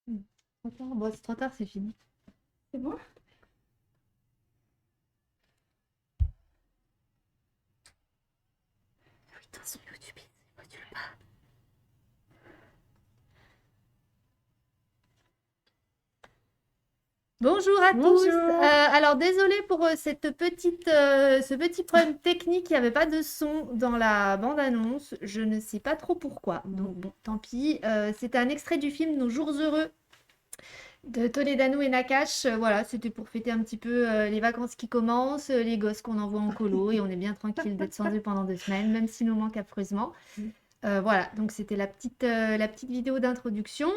Hmm. Trop tard. Bon, c'est trop tard, c'est fini. C'est bon? Putain, sur YouTube, c'est pas du pas. Bonjour à tous. Bonjour. Alors désolée pour ce petit problème technique. Il n'y avait pas de son dans la bande-annonce. Je ne sais pas trop pourquoi. Donc bon, tant pis. C'était un extrait du film Nos jours heureux de Toledano et Nakash. Voilà, c'était pour fêter un petit peu les vacances qui commencent, les gosses qu'on envoie en colo et on est bien tranquille d'être sans eux pendant 2 semaines, même s'ils nous manquent affreusement. Voilà, donc c'était la petite vidéo d'introduction.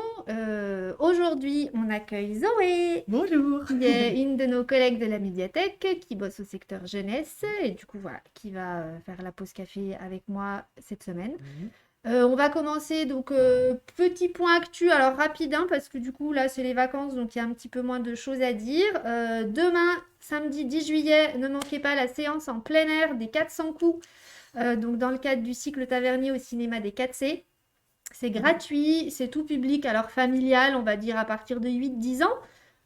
Aujourd'hui, on accueille Zoé, Bonjour. qui est une de nos collègues de la médiathèque, qui bosse au secteur jeunesse, et du coup, voilà, qui va faire la pause café avec moi cette semaine. On va commencer, donc, petit point actu, alors rapide, hein, parce que du coup, là, c'est les vacances, donc il y a un petit peu moins de choses à dire. Demain, samedi 10 juillet, ne manquez pas la séance en plein air des 400 coups, donc dans le cadre du cycle tavernier au cinéma des 4C. C'est gratuit, c'est tout public, alors familial, on va dire à partir de 8-10 ans.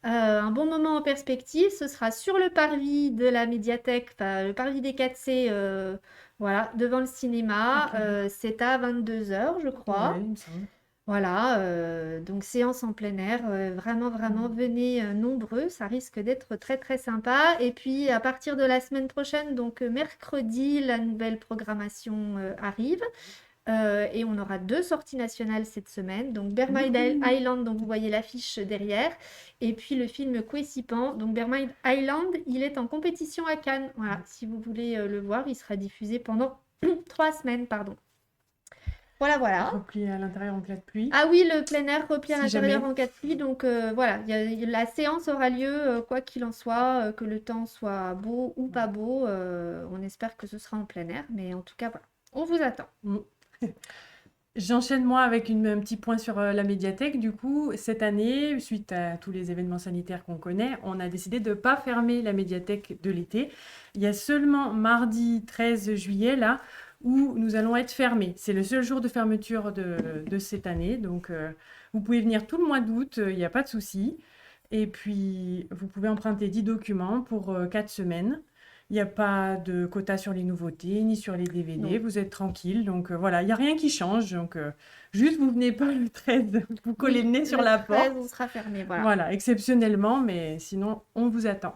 Un bon moment en perspective, ce sera sur le parvis de la médiathèque, enfin le parvis des 4C, voilà, devant le cinéma. Ok. C'est à 22 h, je Ouais, crois. il me semble. Voilà, donc séance en plein air, vraiment, vraiment, Mhm. venez nombreux, ça risque d'être très, très sympa. Et puis à partir de la semaine prochaine, donc mercredi, la nouvelle programmation arrive. Et on aura 2 sorties nationales cette semaine. Donc Bermaid Wouhou. Island, dont vous voyez l'affiche derrière, et puis le film Kwesipan. Donc Bermaid Island, il est en compétition à Cannes. Voilà, si vous voulez le voir, il sera diffusé pendant 3 semaines, pardon. Voilà, voilà. Repli à l'intérieur en cas de pluie. Ah oui, le plein air repli à Si l'intérieur jamais. en cas de pluie. Donc voilà, la séance aura lieu, quoi qu'il en soit, que le temps soit beau ou pas beau. On espère que ce sera en plein air, mais en tout cas, voilà, on vous attend. Mm. J'enchaîne moi avec un petit point sur la médiathèque. Du coup, cette année, suite à tous les événements sanitaires qu'on connaît, on a décidé de ne pas fermer la médiathèque de l'été. Il y a seulement mardi 13 juillet, là, où nous allons être fermés. C'est le seul jour de fermeture de cette année. Donc, vous pouvez venir tout le mois d'août, il n'y a pas de souci. Et puis, vous pouvez emprunter 10 documents pour 4 semaines. Il n'y a pas de quota sur les nouveautés, ni sur les DVD. Non. Vous êtes tranquille. Donc voilà, il n'y a rien qui change. Donc juste, vous venez pas le 13, vous collez le Oui, nez sur le la 13, on porte. sera fermé, voilà. Voilà, exceptionnellement, mais sinon, on vous attend.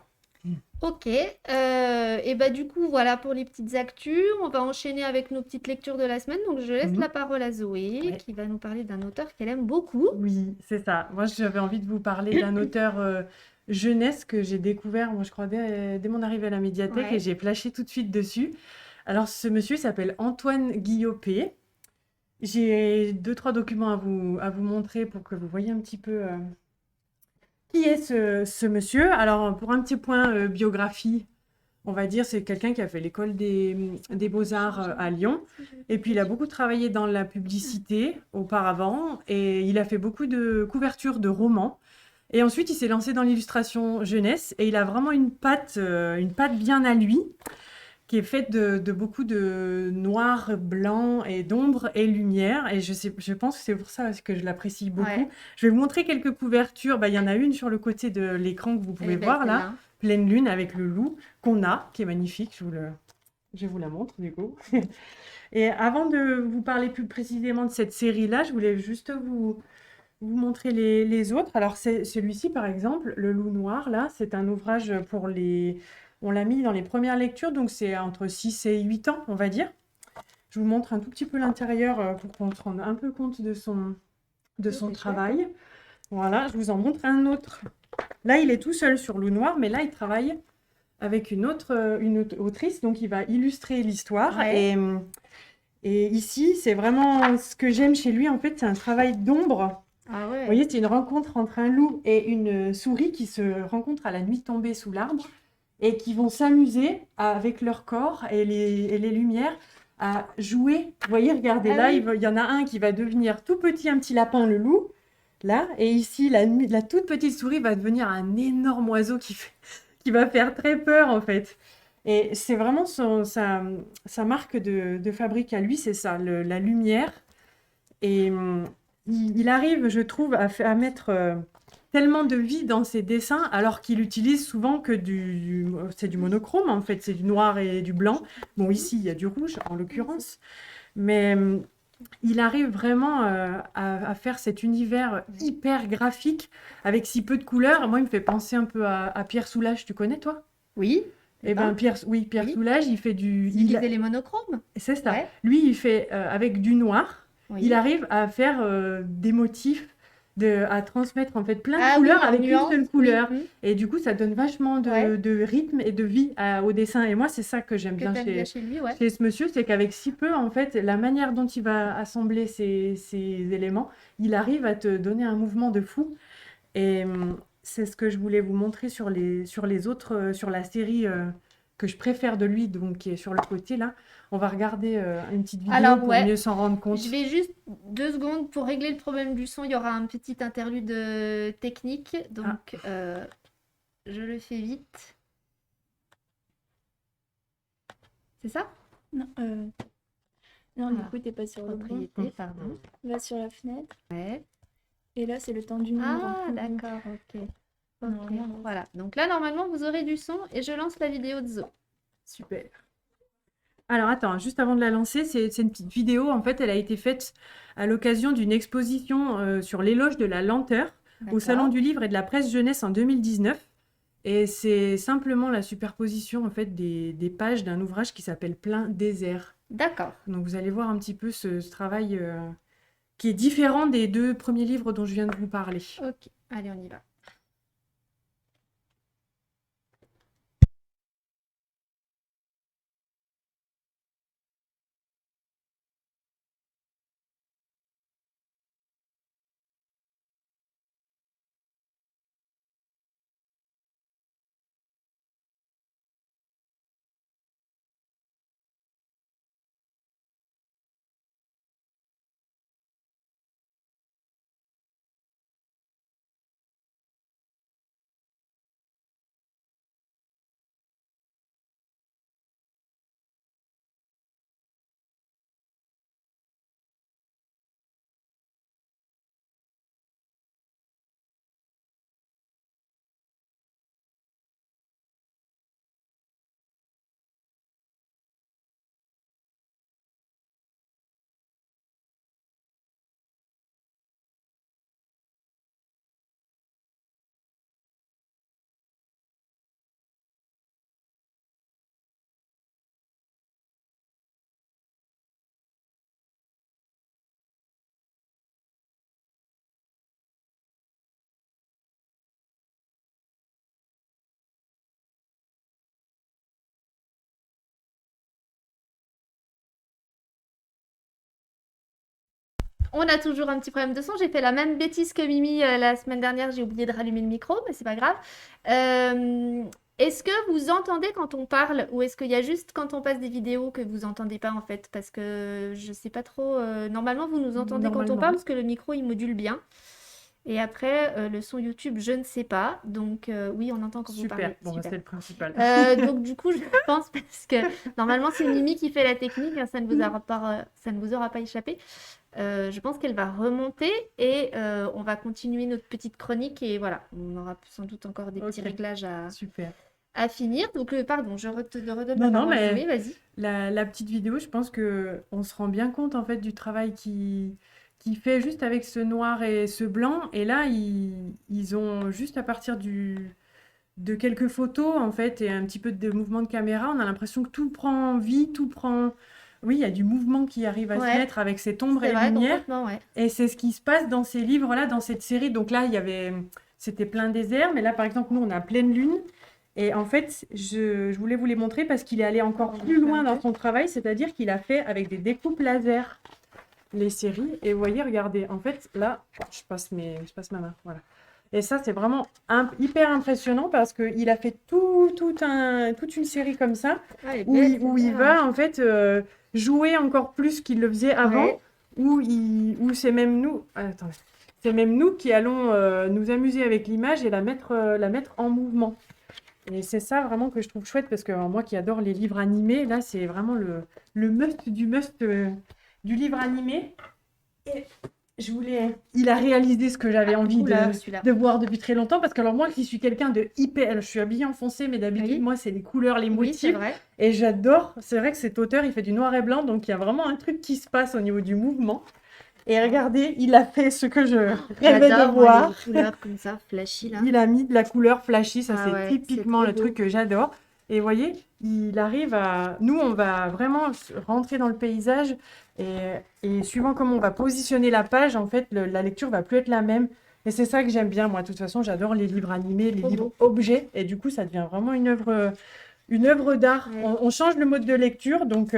Ok, et bah du coup, voilà pour les petites actus. On va enchaîner avec nos petites lectures de la semaine. Donc, je laisse la Mhm. parole à Zoé, Ouais. qui va nous parler d'un auteur qu'elle aime beaucoup. Oui, c'est ça. Moi, j'avais envie de vous parler d'un auteur jeunesse que j'ai découvert, moi, je crois, dès mon arrivée à la médiathèque et Ouais. j'ai flashé tout de suite dessus. Alors, ce monsieur s'appelle Antoine Guillaupe. J'ai deux, trois documents à vous montrer pour que vous voyez un petit peu qui est ce monsieur. Alors, pour un petit point biographie, on va dire, c'est quelqu'un qui a fait l'école des beaux-arts à Lyon. Et puis, il a beaucoup travaillé dans la publicité auparavant. Et il a fait beaucoup de couvertures de romans. Et ensuite, il s'est lancé dans l'illustration jeunesse. Et il a vraiment une patte bien à lui qui est faite de beaucoup de noir, blanc et d'ombre et lumière. Et je pense que c'est pour ça que je l'apprécie beaucoup. Ouais, Je vais vous montrer quelques couvertures. Bah, il y en a une sur le côté de l'écran que vous elle est pouvez belle voir là, celle-là. pleine lune avec le loup qu'on a, qui est magnifique. Je vous la montre du coup. Et avant de vous parler plus précisément de cette série-là, je voulais juste vous montrer les autres. Alors, c'est celui-ci, par exemple, Le Loup Noir, là, c'est un ouvrage pour les... On l'a mis dans les premières lectures, donc c'est entre 6 et 8 ans, on va dire. Je vous montre un tout petit peu l'intérieur pour qu'on se rende un peu compte de Oh, son c'est chouette, hein. travail. Voilà, je vous en montre un autre. Là, il est tout seul sur Loup Noir, mais là, il travaille avec une autre autrice, donc il va illustrer l'histoire. Ouais. Et ici, c'est vraiment ce que j'aime chez lui, en fait, c'est un travail d'ombre. Ah Vous ouais. voyez, c'est une rencontre entre un loup et une souris qui se rencontrent à la nuit tombée sous l'arbre et qui vont s'amuser avec leur corps et les lumières à jouer. Vous voyez, regardez Ah là, oui. il y en a un qui va devenir tout petit, un petit lapin, le loup, là, et ici, la toute petite souris va devenir un énorme oiseau qui va faire très peur en fait. Et c'est vraiment sa marque de fabrique à lui, c'est ça, la lumière. Et il arrive, je trouve, à mettre tellement de vie dans ses dessins, alors qu'il utilise souvent que c'est du monochrome, en fait, c'est du noir et du blanc. Bon, ici, il y a du rouge, en l'occurrence, mais il arrive vraiment à faire cet univers hyper graphique, avec si peu de couleurs. Moi, il me fait penser un peu à Pierre Soulages, tu connais, toi? Oui, Eh ben, Pierre oui. Soulages, il fait du... Il utilisait les monochromes. C'est ça. Ouais, Lui, il fait avec du noir. Il oui. arrive à faire des motifs, à transmettre en fait plein de Ah oui, couleurs en avec une nuance, seule oui. couleur. Et du coup, ça donne vachement Ouais, de rythme et de vie au dessin. Et moi, c'est ça que j'aime que bien t'aimes bien chez lui, ouais. chez ce monsieur, c'est qu'avec si peu, en fait, la manière dont il va assembler ces éléments, il arrive à te donner un mouvement de fou. Et c'est ce que je voulais vous montrer sur les autres, sur la série que je préfère de lui, donc qui est sur le côté là. On va regarder une petite vidéo Alors, pour ouais, mieux s'en rendre compte. je vais juste 2 secondes pour régler le problème du son. Il y aura un petit interlude technique, Ah, donc je le fais vite. C'est ça? Non, non, du Ah, coup, t'es pas sur le bon. propriété, pardon. Va sur la fenêtre. Ouais. Et là, c'est le temps du nombre. Ah, d'accord, ok. Ok, Normalement, voilà. Donc là, normalement, vous aurez du son et je lance la vidéo de Zo. super. Alors attends, juste avant de la lancer, c'est une petite vidéo. En fait, elle a été faite à l'occasion d'une exposition sur l'éloge de la lenteur au Salon D'accord. du Livre et de la Presse Jeunesse en 2019. Et c'est simplement la superposition en fait des pages d'un ouvrage qui s'appelle Plein désert. D'accord. Donc vous allez voir un petit peu ce travail qui est différent des 2 premiers livres dont je viens de vous parler. Ok, allez, on y va. On a toujours un petit problème de son. J'ai fait la même bêtise que Mimi la semaine dernière. J'ai oublié de rallumer le micro, mais c'est pas grave. Euh, Est-ce que vous entendez quand on parle ou est-ce qu'il y a juste quand on passe des vidéos que vous entendez pas en fait? Parce que je sais pas trop. Normalement, vous nous entendez quand on Normalement. parle parce que le micro il module bien. Et après, le son YouTube, je ne sais pas. Donc, oui, on entend quand vous Super, parlez. bon, bah, Super. c'est le principal. Donc, du coup, je pense parce que normalement, c'est Mimi qui fait la technique, hein, ça ne vous aura pas échappé. Je pense qu'elle va remonter et on va continuer notre petite chronique et voilà, on aura sans doute encore des petits Ok. réglages Super. à finir. Donc, pardon, je te redonne Non, la non, parole. mais Oui, vas-y. la petite vidéo, je pense que on se rend bien compte en fait du travail qui fait juste avec ce noir et ce blanc. Et là, ils ont juste à partir de quelques photos en fait et un petit peu de mouvement de caméra, on a l'impression que tout prend vie, tout prend... Oui, il y a du mouvement qui arrive à se Ouais, mettre avec cette ombre c'est et vrai, lumière. complètement, ouais. Et c'est ce qui se passe dans ces livres-là, dans cette série. Donc là, c'était plein désert, mais là, par exemple, nous, on a pleine lune. Et en fait, je voulais vous les montrer parce qu'il est allé encore On plus fait loin un dans peu. son travail, c'est-à-dire qu'il a fait avec des découpes laser les séries. Et vous voyez, regardez, en fait, là, je passe ma main, voilà. Et ça, c'est vraiment hyper impressionnant parce qu'il a fait toute une série comme ça, Ah, elle est où belle, où il celle-là. va en fait jouer encore plus qu'il le faisait avant, Ouais. où c'est même nous, attendez, c'est même nous qui allons nous amuser avec l'image et la mettre en mouvement. Et c'est ça vraiment que je trouve chouette parce que moi qui adore les livres animés, là c'est vraiment le must du must du livre animé. Et Il a réalisé ce que j'avais envie Couleur, celui-là. de voir depuis très longtemps, parce que alors moi, qui suis quelqu'un de hyper... Je suis habillée en foncé, mais d'habitude, Oui. moi, c'est les couleurs, les Oui, c'est motifs. vrai. Et j'adore. C'est vrai que cet auteur, il fait du noir et blanc, donc il y a vraiment un truc qui se passe au niveau du mouvement. Et regardez, il a fait ce que je rêvais de J'adore, moi, voir. les couleurs comme ça, flashy, là. Il a mis de la couleur flashy, ça Ah c'est ouais, typiquement c'est le trop truc beau. que j'adore. Et vous voyez, il arrive à... Nous, on va vraiment rentrer dans le paysage et suivant comment on va positionner la page, en fait, la lecture va plus être la même. Et c'est ça que j'aime bien, moi. De toute façon, j'adore les livres animés, les Trop livres beau. objets. Et du coup, ça devient vraiment une œuvre d'art. Ouais. On change le mode de lecture, donc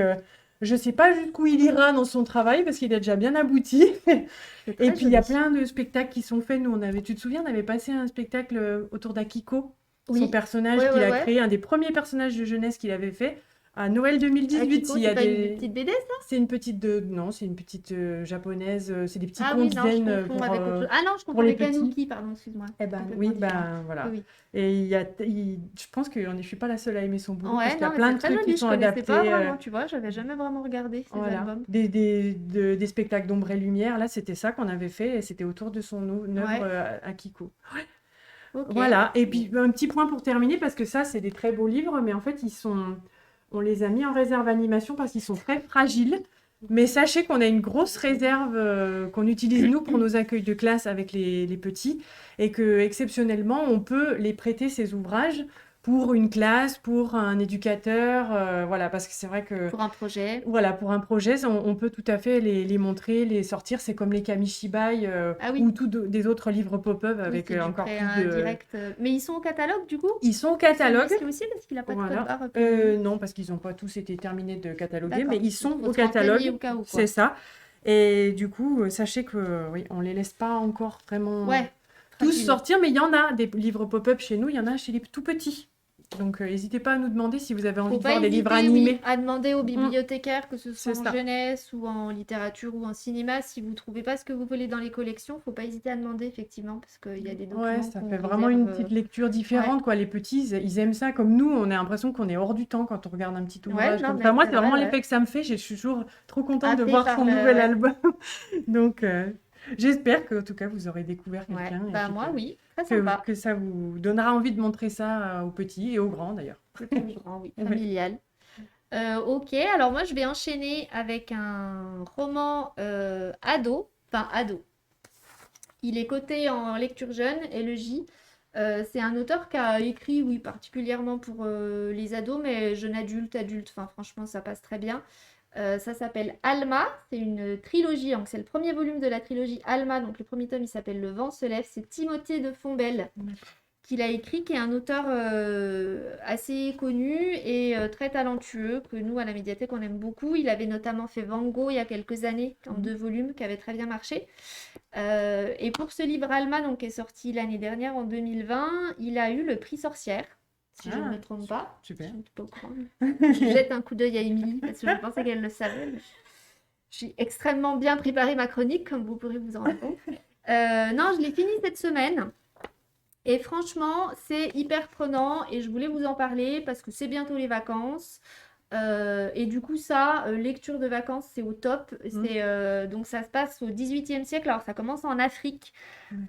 je sais pas jusqu'où il ira dans son travail parce qu'il est déjà bien abouti. C'est Et très puis, il y a joli. plein de spectacles qui sont faits. Nous, tu te souviens, on avait passé un spectacle autour d'Akiko, son Oui. personnage Ouais, qu'il ouais, a ouais. créé, un des premiers personnages de jeunesse qu'il avait fait à Noël 2018. Akiko, Il y c'est a pas une des... petite BD, ça? C'est une petite non, c'est une petite japonaise. C'est des petits Ah contes oui, non, je zen confonds avec autre chose. Ah non, je pour confonds les avec petits. Anuki, pardon, excuse-moi. Eh ben Complètement oui, différent. ben voilà. Oui, Et je pense que je suis pas la seule à aimer son oui. boulot parce Ouais, qu'il y a non, mais plein c'est de très trucs qui joli, je sont connaissais pas adaptés. vraiment, tu vois, j'avais jamais vraiment regardé ces Voilà, albums. des spectacles d'ombre et lumière. Là, c'était ça qu'on avait fait et c'était autour de son œuvre Ouais, Akiko. ok. Voilà, et Bon. puis un petit point pour terminer, parce que ça, c'est des très beaux livres, mais en fait, on les a mis en réserve animation parce qu'ils sont très fragiles. Mais sachez qu'on a une grosse réserve qu'on utilise nous pour nos accueils de classe avec les petits, et que exceptionnellement, on peut les prêter ces ouvrages pour une classe, pour un éducateur, voilà, parce que c'est vrai que Pour un projet. voilà, pour un projet, on peut tout à fait les montrer, les sortir. C'est comme les Kamishibai Ah oui, ou des autres livres pop-up oui, avec c'est du encore prêt plus de... direct. Mais ils sont au catalogue, du coup? Ils sont au Ils sont catalogue, illustrés aussi, parce qu'il a pas de code voilà. barre plus... Non, parce qu'ils n'ont pas tous été terminés de cataloguer, mais D'accord. ils sont Faut au se renseigner catalogue, au cas où, c'est quoi. ça. Et du coup, sachez que oui, on les laisse pas encore vraiment Ouais, tous fragile. sortir, mais il y en a des livres pop-up chez nous, il y en a chez les tout petits. Donc, n'hésitez pas à nous demander si vous avez envie Faut de pas voir des livres hésiter, oui, animés. à demander aux Mm, bibliothécaires, que ce soit c'est en ça. jeunesse ou en littérature ou en cinéma, si vous trouvez pas ce que vous voulez dans les collections, faut pas hésiter à demander, effectivement, parce qu'il y a des Ouais, documents ça qu'on fait vraiment une réserve. petite lecture Ouais, différente, quoi. Les petits, ils aiment ça. Comme nous, on a l'impression qu'on est hors du temps quand on regarde un petit ouais, ouvrage non, comme ça. mais Moi, c'est c'est vrai, vraiment ouais. l'effet que ça me fait. Je suis toujours trop contente de Happé voir par son le... nouvel Ouais, album. Donc, j'espère que, en tout cas, vous aurez découvert ouais. quelqu'un et Bah puis moi, oui, très que, sympa. que ça vous donnera envie de montrer ça aux petits et aux grands, d'ailleurs. Petit ou grand, oui, Ouais. familial. Ok, alors moi, je vais enchaîner avec un roman ado, enfin ado. Il est coté en lecture jeune, LEJ. C'est un auteur qui a écrit, oui, particulièrement pour les ados, mais jeune adulte, adulte, enfin franchement, ça passe très bien. Ça s'appelle Alma, c'est une trilogie, donc c'est le premier volume de la trilogie Alma, donc le premier tome il s'appelle Le vent se lève, c'est Timothée de Fontbelle qu'il a écrit, qui est un auteur assez connu et très talentueux, que nous, à la médiathèque, on aime beaucoup. Il avait notamment fait Van Gogh il y a quelques années, en 2 volumes, qui avait très bien marché. Et pour ce livre Alma, donc, qui est sorti l'année dernière, en 2020, il a eu le prix Sorcière, si je ne Ah, me trompe pas. super. Je ne suis pas au courant. Je jette un coup d'œil à Émilie, parce que je pensais qu'elle le savait. Mais j'ai extrêmement bien préparé ma chronique, comme vous pourrez vous en rendre compte. Non, je l'ai fini cette semaine. Et franchement, c'est hyper prenant et je voulais vous en parler parce que c'est bientôt les vacances. Et du coup, ça, lecture de vacances, c'est au top. Donc, ça se passe au XVIIIe siècle. Alors, ça commence en Afrique.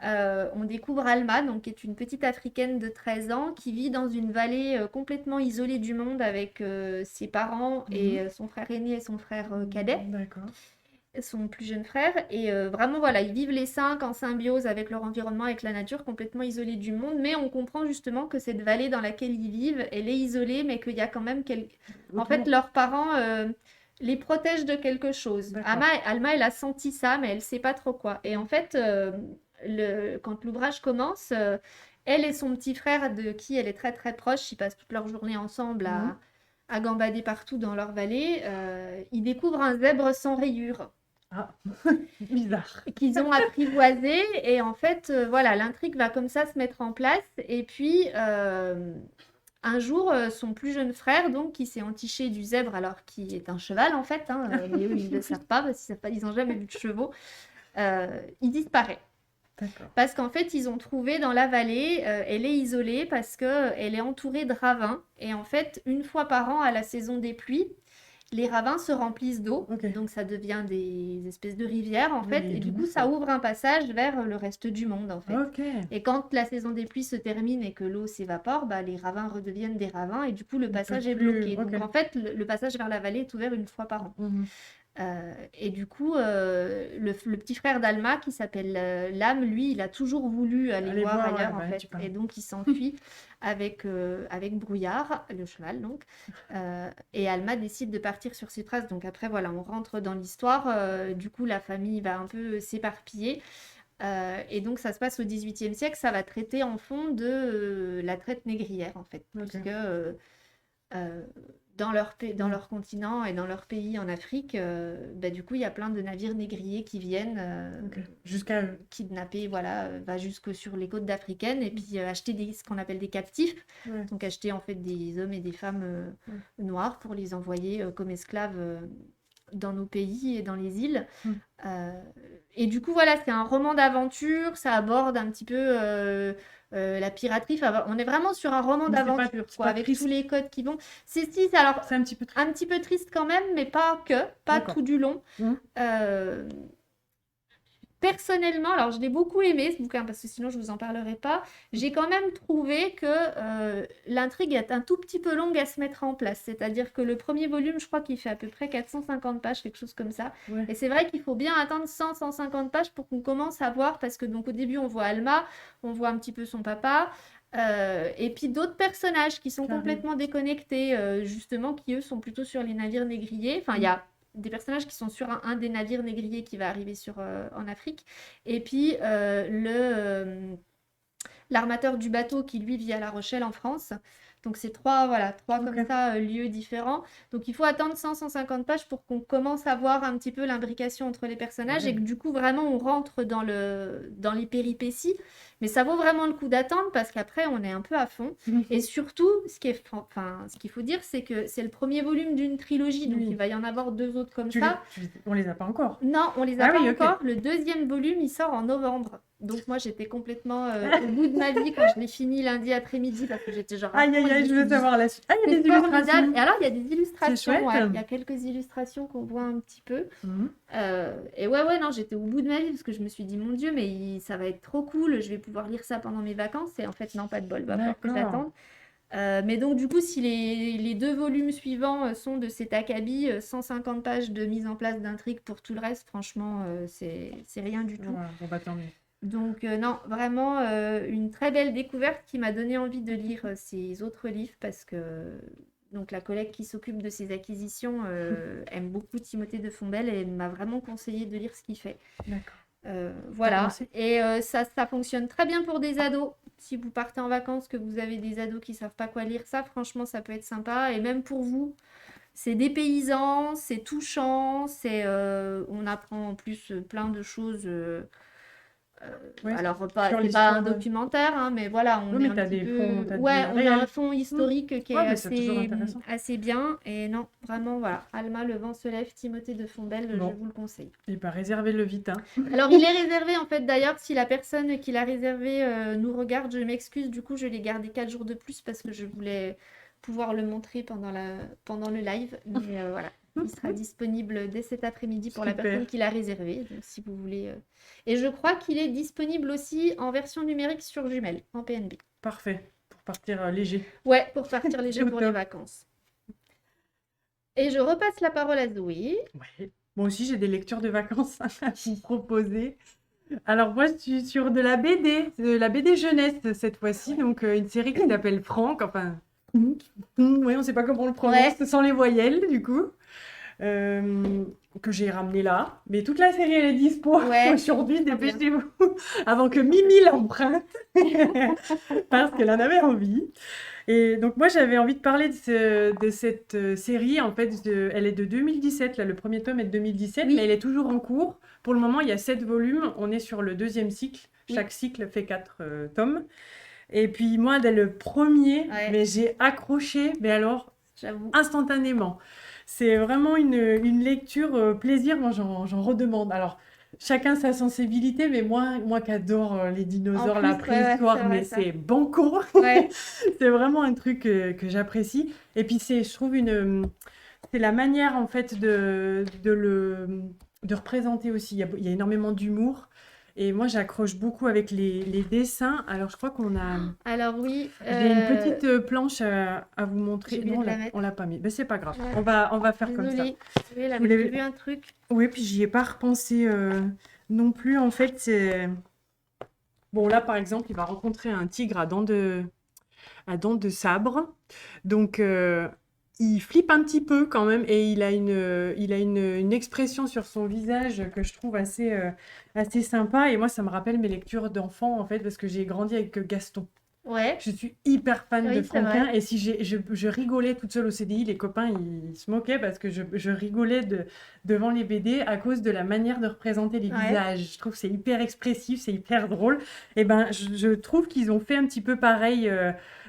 On découvre Alma, donc, qui est une petite Africaine de 13 ans qui vit dans une vallée complètement isolée du monde avec ses parents et son frère aîné et son frère cadet. D'accord. Son plus jeune frère. Et vraiment, voilà, ils vivent les 5 en symbiose avec leur environnement, avec la nature, complètement isolés du monde. Mais on comprend justement que cette vallée dans laquelle ils vivent, elle est isolée, mais qu'il y a quand même... En fait, leurs parents les protègent de quelque chose. D'accord. Alma, elle a senti ça, mais elle sait pas trop quoi. Et en fait, quand l'ouvrage commence... elle et son petit frère, de qui elle est très très proche, ils passent toute leur journée ensemble à gambader partout dans leur vallée, ils découvrent un zèbre sans rayures. Ah, bizarre. Qu'ils ont apprivoisé et en fait voilà, l'intrigue va comme ça se mettre en place et puis un jour son plus jeune frère donc qui s'est entiché du zèbre alors qu'il est un cheval en fait mais eux ils ne le savent pas parce qu'ils n'ont jamais vu de chevaux, il disparaît. D'accord. Parce qu'en fait, ils ont trouvé dans la vallée, elle est isolée parce qu'elle est entourée de ravins. Et en fait, une fois par an, à la saison des pluies, les ravins se remplissent d'eau, Ok. donc ça devient des espèces de rivières en Oui, fait, mais et du d'où coup ça? ça ouvre un passage vers le reste du monde en fait. Ok. Et quand la saison des pluies se termine et que l'eau s'évapore, bah, les ravins redeviennent des ravins et du coup le Ils peuvent passage est plus. bloqué. Ok. Donc en fait, le passage vers la vallée est ouvert une fois par an. Mhm. Et du coup, le petit frère d'Alma qui s'appelle Lame, lui, il a toujours voulu aller Allez voir voir, ouais, ailleurs en bah, fait. tu parles. Et donc il s'enfuit avec Brouillard, le cheval donc. Et Alma décide de partir sur ses traces. Donc après, voilà, on rentre dans l'histoire. Du coup, la famille va un peu s'éparpiller. Et donc ça se passe au XVIIIe siècle. Ça va traiter en fond de la traite négrière en fait. Ok. Puisque euh, dans dans Mm. leur continent et dans leur pays en Afrique, bah, du coup, il y a plein de navires négriers qui viennent Ok. Jusqu'à. kidnapper, voilà, va jusque sur les côtes africaines et puis acheter ce qu'on appelle des captifs. Ouais. Donc acheter en fait des hommes et des femmes Ouais. noirs pour les envoyer comme esclaves dans nos pays et dans les îles. Mm. Euh, et du coup, voilà, c'est un roman d'aventure, ça aborde un petit peu la piraterie. Enfin, on est vraiment sur un roman Mais d'aventure, c'est quoi, pas avec triste. tous les codes qui vont. C'est alors C'est un petit peu triste. un petit peu triste quand même, mais pas pas D'accord. tout du long. Mhm. Euh, Personnellement, alors je l'ai beaucoup aimé ce bouquin parce que sinon je vous en parlerai pas. J'ai quand même trouvé que l'intrigue est un tout petit peu longue à se mettre en place. C'est-à-dire que le premier volume, je crois qu'il fait à peu près 450 pages, quelque chose comme ça. Ouais. Et c'est vrai qu'il faut bien attendre 100-150 pages pour qu'on commence à voir, parce que donc au début on voit Alma, on voit un petit peu son papa, et puis d'autres personnages qui sont Qui arrivent. complètement déconnectés, justement, qui eux sont plutôt sur les navires négriers. Enfin, il y a des personnages qui sont sur un des navires négriers qui va arriver en Afrique. Et puis l'armateur du bateau qui lui vit à La Rochelle en France. Donc c'est trois comme Ok. ça lieux différents. Donc il faut attendre 100-150 pages pour qu'on commence à voir un petit peu l'imbrication entre les personnages Ouais. et que du coup vraiment on rentre dans les péripéties. Mais ça vaut vraiment le coup d'attendre parce qu'après on est un peu à fond. Mhm. Et surtout, ce qu'il faut dire, c'est que c'est le premier volume d'une trilogie, donc Oui. il va y en avoir 2 autres comme ça. On les a pas encore. Non, on les a Ah pas oui, ok. encore. Le deuxième volume, il sort en novembre. Donc moi, j'étais complètement au bout de ma vie quand je l'ai fini lundi après-midi parce que j'étais genre à Aïe, fond aïe, et je aïe, me je suis veux dit, savoir la suite. Ah, il y a c'est des formidable. illustrations. Et alors, il y a des illustrations, chouette. ouais. Il y a quelques illustrations qu'on voit un petit peu. Mhm. Et ouais, non, j'étais au bout de ma vie parce que je me suis dit, mon Dieu, mais ça va être trop cool, je vais pouvoir lire ça pendant mes vacances. Et en fait, non, pas de bol, va falloir que D'accord. j'attende. Mais donc, du coup, si les 2 volumes suivants sont de cet acabit, 150 pages de mise en place d'intrigue pour tout le reste, franchement, c'est rien du tout. Voilà, bon, bah, tant mieux. Donc, non, vraiment une très belle découverte qui m'a donné envie de lire ces autres livres parce que donc, la collègue qui s'occupe de ces acquisitions aime beaucoup Timothée de Fombelle et m'a vraiment conseillé de lire ce qu'il fait. D'accord. Voilà. commencé Et ça fonctionne très bien pour des ados. Si vous partez en vacances, que vous avez des ados qui savent pas quoi lire, ça, franchement, ça peut être sympa. Et même pour vous, c'est dépaysant, c'est touchant, on apprend en plus plein de choses. Ouais, Alors, sur c'est pas un l'histoire. documentaire, hein, mais voilà, on Oui, est mais un t'as petit des peu... fonds, t'as Ouais, du on a un réel. fond historique qui est Ouais, mais c'est toujours assez, intéressant. assez bien. Et non, vraiment, voilà. Alma, Le vent se lève, Timothée de Fombelle, Bon. je vous le conseille. Et bah, réservez-le vite, hein. Alors, il est réservé, en fait, d'ailleurs, si la personne qui l'a réservé nous regarde, je m'excuse, du coup, je l'ai gardé 4 jours de plus parce que je voulais pouvoir le montrer pendant le live. Mais voilà, il sera disponible dès cet après-midi pour la Super. personne qui l'a réservé. Donc, si vous voulez... Et je crois qu'il est disponible aussi en version numérique sur Jumelle, en PNB. Parfait. Pour partir léger. Ouais, pour partir léger Au pour les top. vacances. Et je repasse la parole à Zoé. Ouais. Moi aussi, j'ai des lectures de vacances à vous proposer. Alors, moi, je suis sur de la BD jeunesse cette fois-ci. Donc, une série qui s'appelle Franck. Enfin, ouais, on ne sait pas comment on le prononce, sans les voyelles, du coup. Que j'ai ramené là. Mais toute la série, elle est dispo Ouais, aujourd'hui. très bien. Dépêchez-vous avant que Mimi l'emprunte. Parce qu'elle en avait envie. Et donc, moi, j'avais envie de parler de cette série. En fait, elle est de 2017. Là, le premier tome est de 2017, Oui. mais elle est toujours en cours. Pour le moment, il y a 7 volumes. On est sur le 2e cycle. Oui. Chaque cycle fait 4 tomes. Et puis, moi, dès le premier, Ouais. mais j'ai accroché, mais alors, J'avoue. instantanément. C'est vraiment une lecture plaisir. Moi, j'en redemande. Alors, chacun sa sensibilité, mais moi qui adore les dinosaures, En la plus, ouais, ouais, préhistoire, c'est vrai, mais ça. c'est banco. Ouais. C'est vraiment un truc que j'apprécie. Et puis, je trouve c'est la manière en fait de représenter aussi. Il y a énormément d'humour. Et moi, j'accroche beaucoup avec les dessins. Alors, je crois qu'on a... Alors oui, J'ai une petite planche à vous montrer. j'ai oublié Non, de la mettre. on l'a pas mis. Ben, c'est pas grave. Ouais. On va faire comme ça. Désolée, elle Je avait voulais- prévu un truc. Oui, puis j'y ai pas repensé non plus. En fait, c'est... Bon, là, par exemple, il va rencontrer un tigre à dents de sabre. Donc, il flippe un petit peu quand même et il a une expression sur son visage que je trouve assez sympa. Et moi, ça me rappelle mes lectures d'enfant, en fait, parce que j'ai grandi avec Gaston. Ouais, Je suis hyper fan Oui, de c'est Franquin vrai. et si je rigolais toute seule au CDI, les copains ils se moquaient parce que je rigolais devant les BD à cause de la manière de représenter les Ouais. visages. Je trouve que c'est hyper expressif, c'est hyper drôle. Et ben je trouve qu'ils ont fait un petit peu pareil.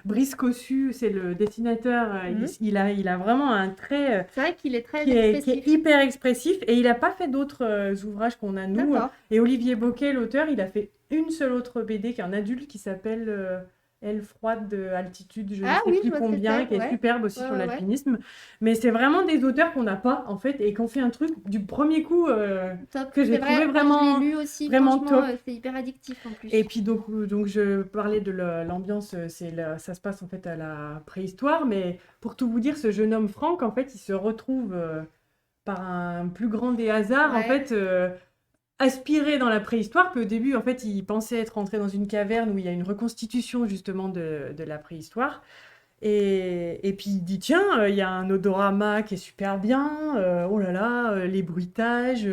Brice Cossu, c'est le dessinateur, Mhm. il a vraiment un trait C'est vrai qu'il est très qui est expressif. hyper expressif et il n'a pas fait d'autres ouvrages qu'on a nous. D'accord. Et Olivier Bocquet, l'auteur, il a fait une seule autre BD qui est un adulte qui s'appelle Elle froide de altitude, je ne Ah sais oui, je plus vois ce que combien, c'est, qui est ouais. superbe aussi Ouais, sur ouais, ouais. l'alpinisme. Mais c'est vraiment des auteurs qu'on n'a pas en fait et qu'on fait un truc du premier coup Top. que j'ai C'est trouvé vrai, moi, vraiment je l'ai lu aussi, vraiment franchement, top. c'est hyper addictif en plus. Et puis donc je parlais de l'ambiance, ça se passe en fait à la préhistoire, mais pour tout vous dire, ce jeune homme Franck, en fait, il se retrouve par un plus grand des hasards, en Ouais. fait, aspiré dans la préhistoire. Puis au début, en fait, il pensait être entré dans une caverne où il y a une reconstitution justement de la préhistoire. Et puis il dit, tiens, il y a un odorama qui est super bien, oh là là, les bruitages.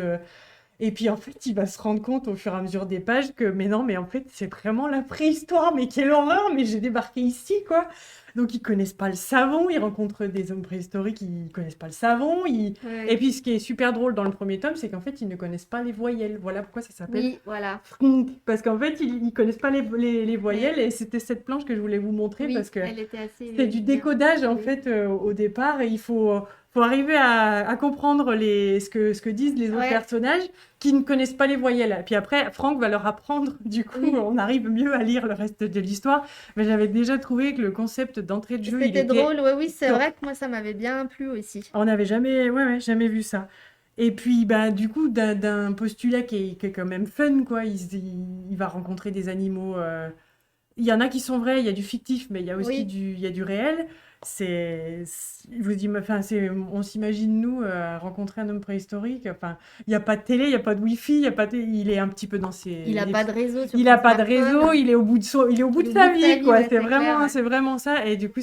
Et puis en fait, il va se rendre compte au fur et à mesure des pages que, mais non, mais en fait, c'est vraiment la préhistoire, mais quelle horreur, mais j'ai débarqué ici, quoi. Donc ils connaissent pas le savon, ils rencontrent des hommes préhistoriques, ils connaissent pas le savon. Et Ouais. puis ce qui est super drôle dans le premier tome, c'est qu'en fait, ils ne connaissent pas les voyelles. Voilà pourquoi ça s'appelle Oui, voilà. Frunk. Parce qu'en fait, ils connaissent pas les voyelles, et c'était cette planche que je voulais vous montrer, Oui, parce que elle était assez c'est du bien. décodage en Oui. fait au départ et il faut arriver à comprendre ce que disent les autres Ouais. personnages qui ne connaissent pas les voyelles. Et puis après, Franck va leur apprendre, du coup, Oui. on arrive mieux à lire le reste de l'histoire. Mais j'avais déjà trouvé que le concept d'entrée de jeu, il C'était était drôle, oui, c'est top. vrai que moi, ça m'avait bien plu aussi. On n'avait jamais, ouais, jamais vu ça. Et puis, bah, du coup, d'un postulat qui est quand même fun, quoi. Il va rencontrer des animaux. Il y en a qui sont vrais, il y a du fictif, mais il y a aussi Oui. il y a du réel. Je vous dis, enfin, on s'imagine nous rencontrer un homme préhistorique. Enfin, il n'y a pas de télé, il n'y a pas de wifi, il y a pas il est un petit peu dans Il n'a pas de réseau sur il son a pas de smartphone. réseau, il est au bout il est au bout de sa vie, quoi. ouais, c'est clair, ouais. C'est vraiment ça. Et du coup,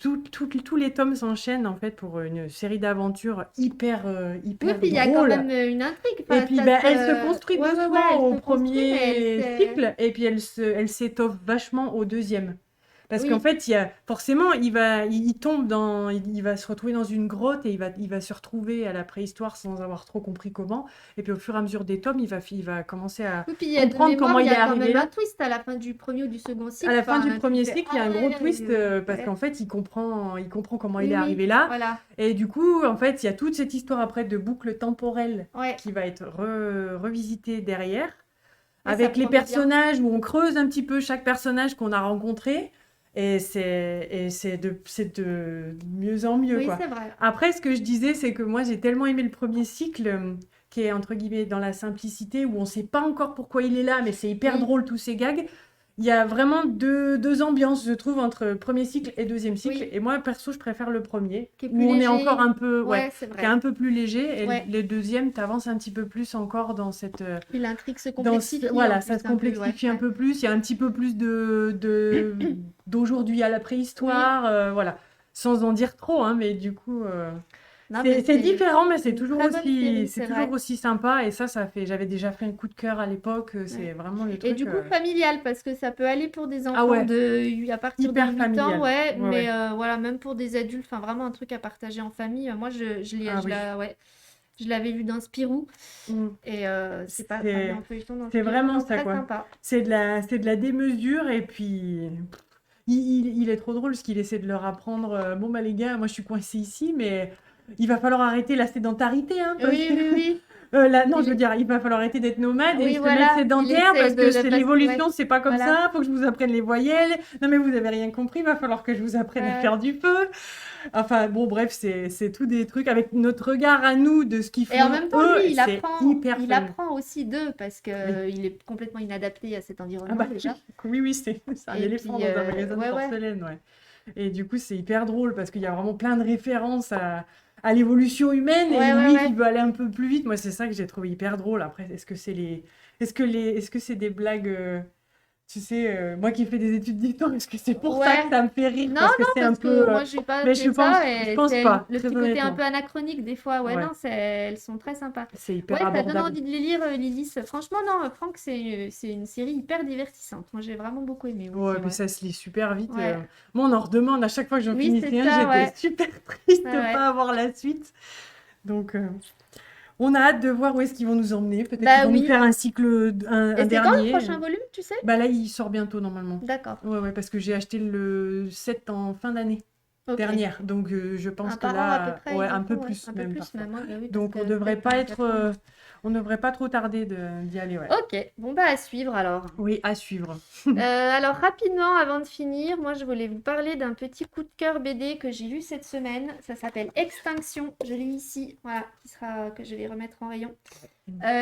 tous les tomes s'enchaînent en fait pour une série d'aventures hyper Oui, hyper puis il y a quand drôles. même une intrigue. Et Enfin, puis, ça ben, se... elle se construit Ouais, ouais, doucement ouais, elle au se construit, mais premier elle cycle, et puis elle s'étoffe vachement au deuxième. Parce qu'en Oui, fait, forcément, il tombe il va se retrouver dans une grotte et il va se retrouver à la préhistoire sans avoir trop compris comment. Et puis au fur et à mesure des tomes, il va commencer à oui, puis il y a de comprendre mémoire, comment il y il est a quand arrivé même là. un twist à la fin du premier ou du second cycle. À la fin Enfin, du un premier truc, cycle, il y a un gros ouais, twist parce ouais. qu'en fait, il comprend comment il Oui, est oui, arrivé là. voilà. Et du coup, en fait, il y a toute cette histoire après de boucle temporelle Ouais, qui va être revisitée derrière, ouais, ça avec les promet bien. personnages où on creuse un petit peu chaque personnage qu'on a rencontré. Et c'est de mieux en mieux, Oui, quoi. c'est vrai. Après, ce que je disais, c'est que moi, j'ai tellement aimé le premier cycle, qui est entre guillemets dans la simplicité, où on ne sait pas encore pourquoi il est là, mais c'est hyper Oui. drôle, tous ces gags. Il y a vraiment deux ambiances, je trouve, entre premier cycle et deuxième cycle. Oui. Et moi, perso, je préfère le premier, Qui est où plus on est léger. encore un peu, Ouais, c'est qui est vrai. un peu plus léger. Et Ouais. le deuxième, t'avances un petit peu plus encore dans cette... Puis l'intrigue se dans complexifie voilà, en ça plus se un peu, complexifie ouais. un peu plus. Il y a un petit peu plus d'aujourd'hui à la préhistoire, voilà. Sans en dire trop, hein, mais du coup, Non, mais c'est différent, mais c'est une toujours très bonne série, c'est c'est toujours vrai. aussi sympa. Et j'avais déjà fait un coup de cœur à l'époque. C'est vraiment le Et truc du coup, familial, parce que ça peut aller pour des ah enfants ouais, à partir de hyper 8 familial. ans, ouais, Ouais, mais ouais. voilà, même pour des adultes, enfin vraiment un truc à partager en famille. Moi, Ah oui. ouais, je l'avais lu dans Spirou, Mm. et c'est pas C'est enfin, en feuilleton dans c'est Spirou, vraiment non, ça, très quoi. sympa. C'est de la démesure et puis il est trop drôle parce qu'il essaie de leur apprendre bon bah les gars, moi je suis coincé ici, mais il va falloir arrêter la sédentarité, hein, parce Oui, que oui, oui. Non, Il je veux est- dire, il va falloir arrêter d'être nomade et Oui, se voilà, mettre il sédentaire essaie parce de que le c'est passer, l'évolution, ouais. c'est pas comme Voilà. ça, faut que je vous apprenne les voyelles. Non, mais vous avez rien compris, il va falloir que je vous apprenne à Ouais. faire du feu. Enfin, bon, bref, c'est tout des trucs avec notre regard à nous de ce qu'ils Et en font même temps, eux, lui, c'est hyper il fun. apprend aussi d'eux parce Oui. que il est complètement inadapté à cet Ah environnement bah déjà. oui, c'est un Et éléphant puis, dans un magasin de ouais, ouais. porcelaine, ouais. Et du coup, c'est hyper drôle parce qu'il y a vraiment plein de références à l'évolution humaine et Ouais, ouais, lui qui ouais. veut aller un peu plus vite. Moi, c'est ça que j'ai trouvé hyper drôle. Après, est-ce que c'est des blagues, tu sais, moi qui fais des études d'histoire, est-ce que c'est pour ça que Ouais. ça me fait rire Non, parce que non, c'est un parce que peu, moi, j'ai pas mais fait ça je et pense c'est pas, le très petit côté un honnêtement. peu anachronique des fois. Ouais, Ouais, non, elles sont très sympas. c'est hyper Ouais, ça donne abordable. envie de les lire, Lilith. Franchement, non, Franck, c'est une série hyper divertissante. Moi, j'ai vraiment beaucoup aimé Ouais, aussi, puis ouais. ça se lit super vite. Ouais. Moi, on en redemande à chaque fois que j'en Oui, c'est finissais un, ça, j'étais ouais. super triste Ouais, de ouais. pas avoir la suite. Donc, on a hâte de voir où est-ce qu'ils vont nous emmener. Peut-être qu'ils Bah vont nous oui. faire un cycle, Et un c'est quand le dernier. prochain volume, tu sais? Bah là, il sort bientôt normalement. D'accord. Ouais, ouais, parce que j'ai acheté le 7 en fin d'année Ok. dernière. Donc, je pense Un que par an à peu là, près, ouais, ils en un peu font, ouais. plus Un peu même plus parfois. même, ouais. Bah oui, parce Donc, que 7 en 4 ans. on ne devrait pas trop tarder d'y aller, ouais. Ok, bon bah à suivre alors. Oui, à suivre. Alors rapidement, avant de finir, moi je voulais vous parler d'un petit coup de cœur BD que j'ai lu cette semaine. Ça s'appelle Extinction. Je l'ai ici, voilà, que je vais remettre en rayon.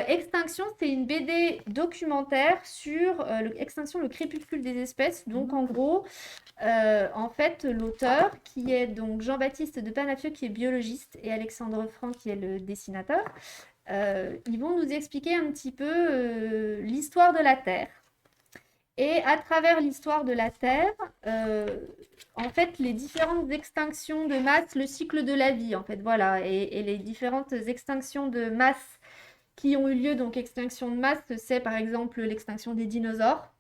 Extinction, c'est une BD documentaire sur Extinction, le crépuscule des espèces. Donc en gros, en fait, l'auteur, qui est donc Jean-Baptiste de Panafieux, qui est biologiste, et Alexandre Franck, qui est le dessinateur, ils vont nous expliquer un petit peu l'histoire de la Terre. Et à travers l'histoire de la Terre, en fait, les différentes extinctions de masse, le cycle de la vie, en fait, voilà, et les différentes extinctions de masse qui ont eu lieu, donc extinction de masse, c'est par exemple l'extinction des dinosaures,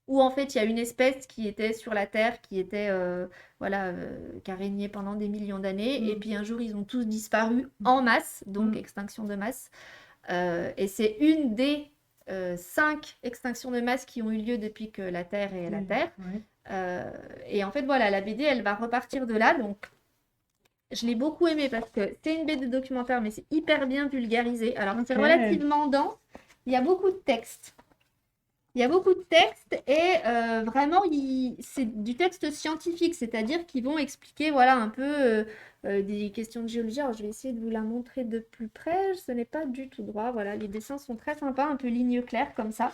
où en fait il y a une espèce qui était sur la Terre, qui a régné pendant des millions d'années, et puis un jour ils ont tous disparu en masse, donc extinction de masse. Et c'est une des 5 extinctions de masse qui ont eu lieu depuis que la Terre est la Terre. Ouais. Et en fait, voilà, la BD, elle va repartir de là. Donc, je l'ai beaucoup aimé parce que c'est une BD documentaire, mais c'est hyper bien vulgarisé. Alors, c'est Ok. relativement dense. Il y a beaucoup de texte. Il y a beaucoup de textes et vraiment, c'est du texte scientifique, c'est-à-dire qu'ils vont expliquer voilà, un peu des questions de géologie. Alors, je vais essayer de vous la montrer de plus près. Ce n'est pas du tout droit. Voilà, les dessins sont très sympas, un peu ligne claire comme ça.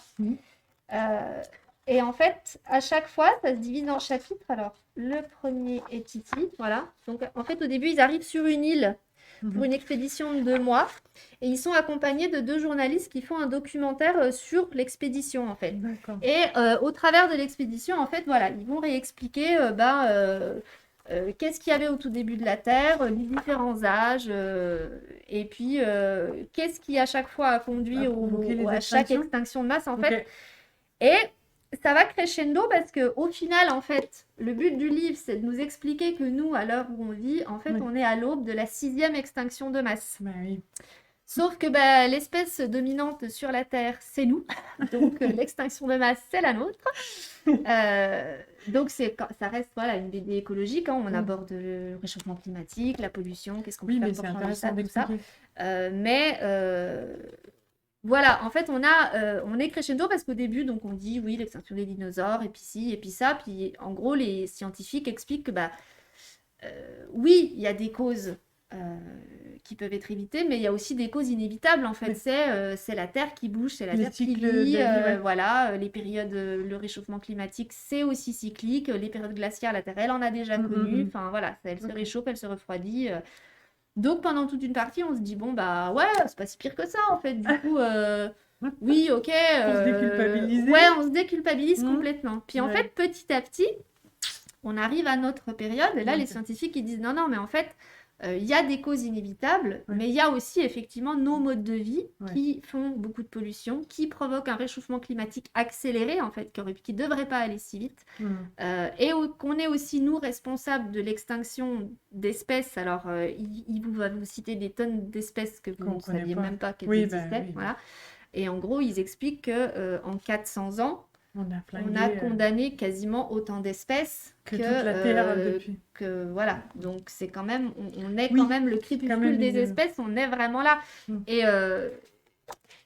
Et en fait, à chaque fois, ça se divise en chapitres. Alors, le premier est ici, voilà. Donc, en fait, au début, ils arrivent sur une île pour une expédition de 2 mois. Et ils sont accompagnés de 2 journalistes qui font un documentaire sur l'expédition, en fait. D'accord. Et au travers de l'expédition, en fait, voilà, ils vont réexpliquer qu'est-ce qu'il y avait au tout début de la Terre, les différents âges, et puis qu'est-ce qui à chaque fois a conduit à chaque extinction de masse, en fait. Et ça va crescendo parce que au final, en fait, le but du livre, c'est de nous expliquer que nous, à l'heure où on vit, en fait, on est à l'aube de la 6e extinction de masse. Bah oui. Sauf que l'espèce dominante sur la Terre, c'est nous. Donc, l'extinction de masse, c'est la nôtre. Donc, ça reste voilà, une BD écologique. Hein. On aborde le réchauffement climatique, la pollution, qu'est-ce qu'on peut faire pour changer ça, tout ça. Voilà, en fait, on est crescendo parce qu'au début, donc on dit oui, l'extinction des dinosaures, et puis ci, et puis ça. Puis en gros, les scientifiques expliquent que oui, il y a des causes qui peuvent être évitées, mais il y a aussi des causes inévitables. En fait, c'est la Terre qui bouge, c'est la Terre qui vit. Voilà, les périodes, le réchauffement climatique, c'est aussi cyclique. Les périodes glaciaires, la Terre, elle en a déjà connu. Enfin voilà, elle se réchauffe, elle se refroidit. Donc pendant toute une partie, on se dit bon bah ouais, c'est pas si pire que ça en fait. Du coup, oui, ok. On se déculpabilise. Ouais, on se déculpabilise complètement. Puis en fait, petit à petit, on arrive à notre période. Et là, les scientifiques ils disent non, non, mais en fait, il y a des causes inévitables, mais il y a aussi effectivement nos modes de vie qui font beaucoup de pollution, qui provoquent un réchauffement climatique accéléré en fait, qui ne devrait pas aller si vite, et qu'on est aussi nous responsables de l'extinction d'espèces. Alors, il va vous citer des tonnes d'espèces que vous ne saviez même pas qu'elles existaient. Voilà. Et en gros, ils expliquent que en 400 ans, on a condamné quasiment autant d'espèces que toute la Terre depuis. Voilà, donc c'est quand même, on est quand même le crépuscule des espèces, on est vraiment là. Et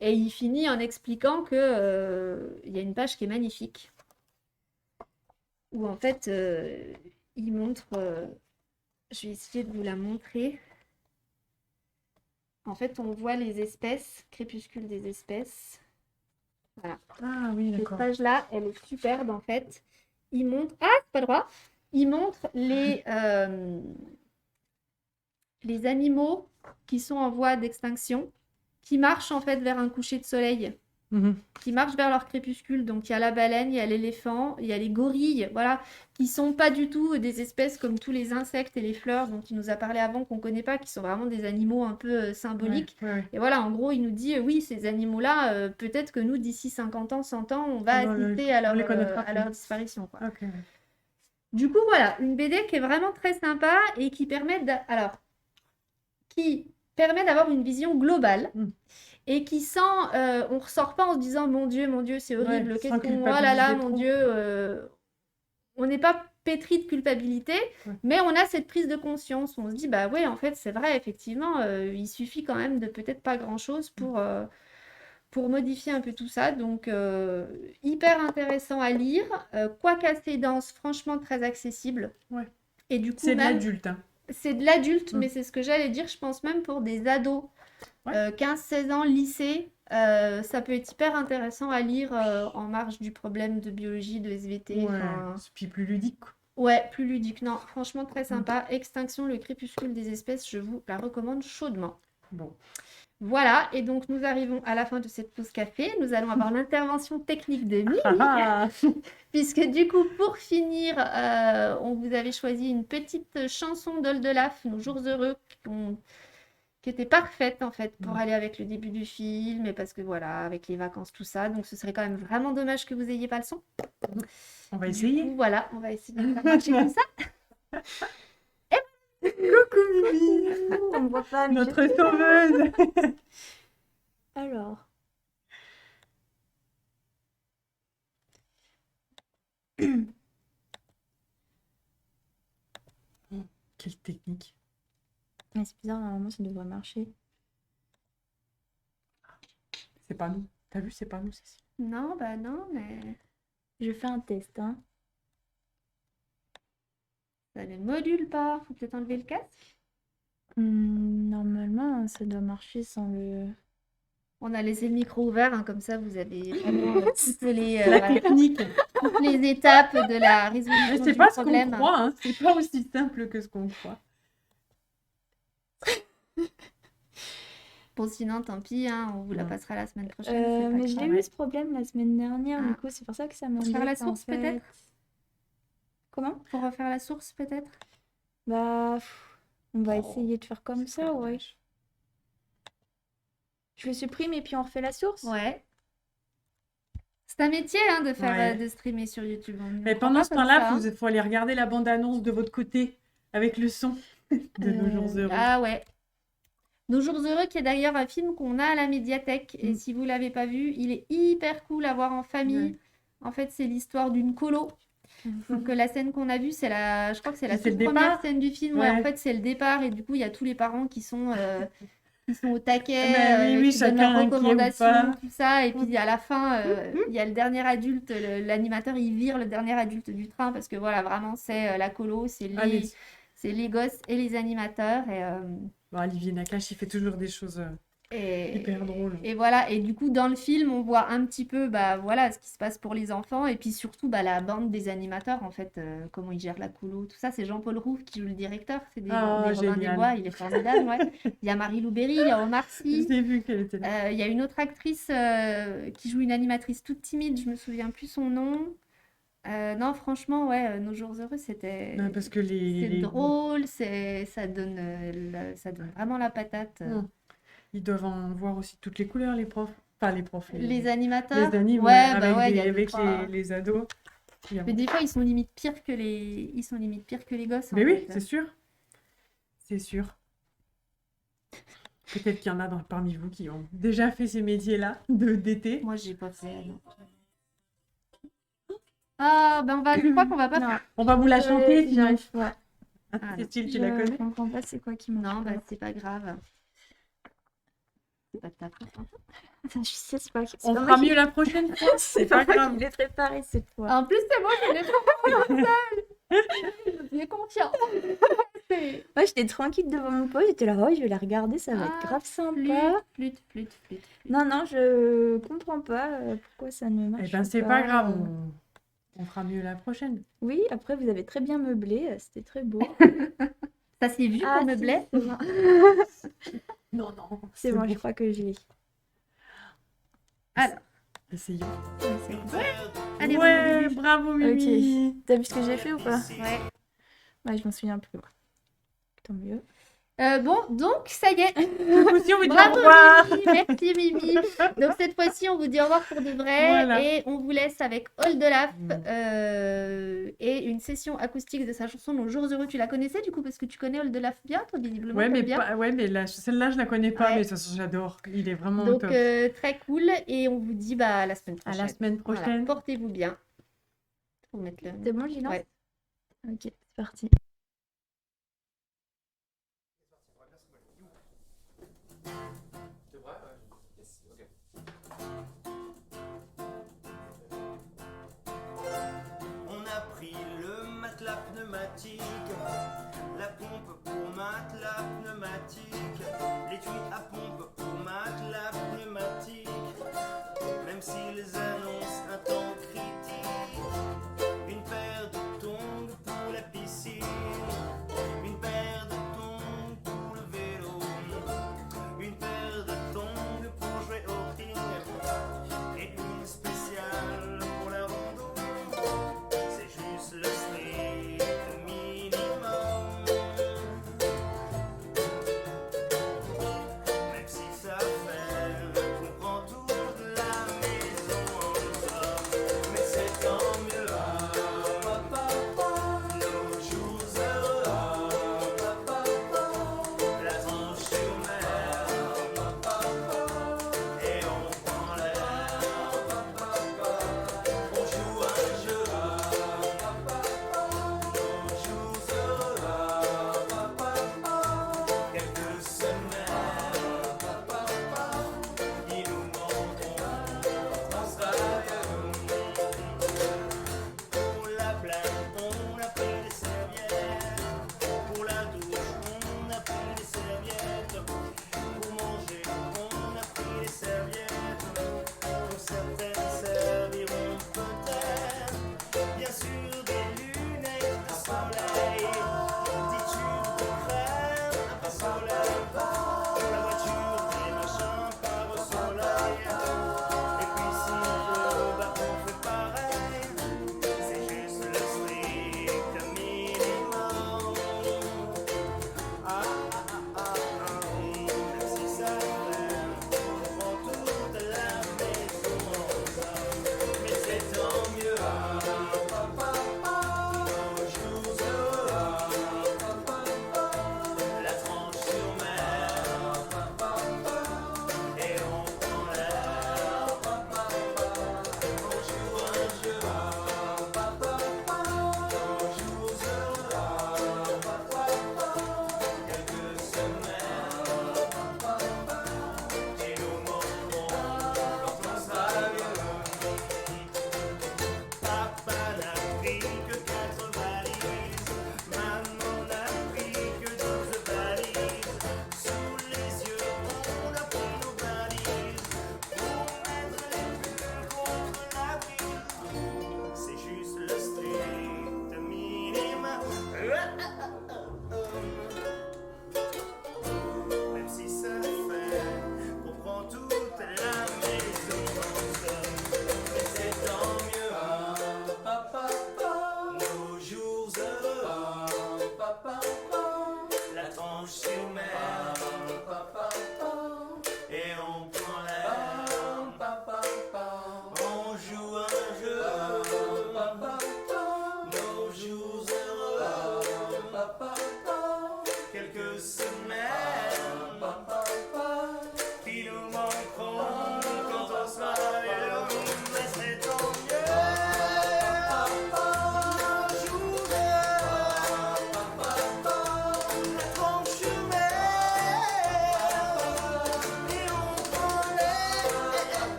Et il finit en expliquant que il y a une page qui est magnifique, où en fait, il montre, je vais essayer de vous la montrer. En fait, on voit les espèces, crépuscule des espèces. Voilà. Ah oui, Cette d'accord. page-là, elle est superbe en fait. Il montre. Ah, c'est pas droit. Il montre les animaux qui sont en voie d'extinction, qui marchent en fait vers un coucher de soleil, Mhm. qui marchent vers leur crépuscule. Donc il y a la baleine, il y a l'éléphant, il y a les gorilles, voilà, qui sont pas du tout des espèces comme tous les insectes et les fleurs dont il nous a parlé avant, qu'on connaît pas, qui sont vraiment des animaux un peu symboliques. Ouais, ouais, ouais. Et voilà, en gros, il nous dit, oui, ces animaux-là, peut-être que nous, d'ici 50 ans, 100 ans, on va On le- assister à on les connaîtra à plus. leur disparition, quoi. Ok. Du coup, voilà, une BD qui est vraiment très sympa et qui permet d'avoir une vision globale Mm. et qui sent, on ressort pas en se disant, mon Dieu, c'est horrible, Ouais, qu'est-ce sans qu'on, oh là là, culpabiliser mon trop. Dieu, on n'est pas pétri de culpabilité, Ouais. mais on a cette prise de conscience. On se dit, bah ouais, en fait, c'est vrai, effectivement, il suffit quand même de peut-être pas grand-chose pour modifier un peu tout ça. Donc, hyper intéressant à lire, quoique assez dense, franchement très accessible. Ouais. Et du coup, C'est de même, l'adulte, hein. c'est de l'adulte, Mm. mais c'est ce que j'allais dire, je pense même pour des ados, Ouais. 15-16 ans, lycée, ça peut être hyper intéressant à lire en marge du problème de biologie, de SVT. Ouais. Enfin, Puis plus ludique, quoi. ouais, plus ludique. Non, franchement, très sympa. Extinction, le crépuscule des espèces, je vous la recommande chaudement. Bon. Voilà, et donc nous arrivons à la fin de cette pause café. Nous allons avoir l'intervention technique de Mimi, Ah, puisque du coup, pour finir, on vous avait choisi une petite chanson d'Oldelaf, Nos jours heureux, qui était parfaite en fait pour aller avec le début du film, et parce que voilà, avec les vacances, tout ça. Donc ce serait quand même vraiment dommage que vous n'ayez pas le son. on va Du essayer. coup, voilà, on va essayer de faire marcher tout ça. Coucou Mimi, On me voit pas, mais notre je- sauveuse. Alors. Quelle technique. Mais c'est bizarre, normalement ça devrait marcher. C'est pas nous. T'as vu, c'est pas nous, Cécile. Non, bah non, mais Je fais un test, hein. ça ne module pas. Faut peut-être enlever le casque. Normalement, ça doit marcher sans le. On a laissé le micro ouvert, hein, comme ça vous avez vraiment La technique. toutes les étapes de la résolution Mais c'est du pas ce qu'on problème. croit, hein. C'est pas aussi simple que ce qu'on croit. Bon, sinon, tant pis, hein, on vous la Non. passera la semaine prochaine. c'est pas Mais j'ai grave. eu ce problème la semaine dernière, Ah. du coup, c'est pour ça que ça m'embête. Faire la en source, fait. peut-être. Comment? Pour refaire la source, peut-être. Bah, on va Oh, essayer de faire comme c'est ça, pas ouais. dommage. Je le supprime et puis on refait la source? Ouais. C'est un métier hein, de faire Ouais. de streamer sur YouTube. On Mais prend pendant pas ce comme temps-là, ça, hein. il faut aller regarder la bande-annonce de votre côté avec le son de Nos jours heureux. Ah ouais. Nos jours heureux, qui est d'ailleurs un film qu'on a à la médiathèque. Et Mm. si vous l'avez pas vu, il est hyper cool à voir en famille. Ouais. En fait, c'est l'histoire d'une colo. Donc la scène qu'on a vue, je crois que c'est la C'est toute le première départ. scène du film. Ouais, Ouais. en fait, c'est le départ. Et du coup, il y a tous les parents qui sont au taquet, Ben oui, qui donnent chacun leurs inquiet ou recommandations, pas. tout ça. Et puis à la fin, il y a le dernier adulte, l'animateur, il vire le dernier adulte du train parce que voilà, vraiment, c'est la colo, c'est Allez. les gosses et les animateurs. Bon, Olivier Nakache, il fait toujours des choses Et, hyper drôles. et voilà, et du coup, dans le film, on voit un petit peu bah, voilà, ce qui se passe pour les enfants, et puis surtout bah, la bande des animateurs, en fait, comment ils gèrent la colo, tout ça. C'est Jean-Paul Rouve qui joue le directeur, c'est des Ah, Robin des génial. Bois, il est formidable. Ouais. Il y a Marie-Lou Berry, il y a Omar Sy, J'ai vu qu'elle était là. il y a une autre actrice qui joue une animatrice toute timide, je me souviens plus son nom. Non, franchement, ouais, Nos jours heureux, c'était Non, parce que c'est les... drôle, ça donne, ça donne vraiment la patate. ils doivent en voir aussi toutes les couleurs, les profs. Enfin, les profs. Les animateurs? Les animes, Ouais, ouais, bah avec, ouais, il y a deux, avec trois. les ados. Il y a- Mais des fois, ils sont limite pires que les gosses, en Mais oui, fait. c'est sûr. C'est sûr. Peut-être qu'il y en a parmi vous qui ont déjà fait ces métiers-là d'été. Moi, j'ai pas fait. Non. Ah, ben je crois qu'on va pas Non, On va vous la chanter, sinon. j'arrive pas. Ah, non. Cécile, tu la Je connais? comprends pas c'est quoi qui me Non, bah c'est pas grave. pas de ta faute, hein. Je sais, c'est pas On pas fera moi qui- mieux la prochaine fois. C'est pas pas moi grave. qui l'ai préparé cette fois. En plus, c'est moi qui l'ai fait seule. J'ai confiance. C'est- Moi, j'étais tranquille devant mon pot, j'étais là, oh, je vais la regarder, ça va être Ah, grave sympa. Flûte. Non, non, je comprends pas pourquoi ça ne marche Eh ben, c'est pas grave. On fera mieux la prochaine. Oui, après, vous avez très bien meublé, c'était très beau. Ça s'est vu Ah, qu'on si, meublait. c'est bon. Non, non. C'est bon, je crois que je l'ai. Alors, Essayons. allez, Ouais, Mimi. bravo, Mimi. Ok. T'as vu ce que j'ai fait ou pas? Ouais. Ouais, je m'en souviens plus. Moi. Tant mieux. Bon, donc ça y est. Cette fois-ci, on vous dit au Bravo revoir. Mimi, merci Mimi. Donc cette fois-ci, on vous dit au revoir pour de vrai Voilà. et on vous laisse avec Oldelaf Mm. et une session acoustique de sa chanson Nos jours heureux. Tu la connaissais du coup parce que tu connais Oldelaf bien, toi visiblement. Ouais, t'aimes mais, bien. celle-là, je la connais pas, Ouais. mais ça, j'adore. Il est vraiment Donc top. très cool et on vous dit bah à la semaine À prochaine. la semaine Voilà, prochaine. portez-vous bien. Faut mettre le... C'est bon, j'y lance? Ouais. Ok, c'est parti. On a pris le matelas pneumatique, la pompe pour matelas pneumatique, l'étui à pompe pour matelas pneumatique, même si les airs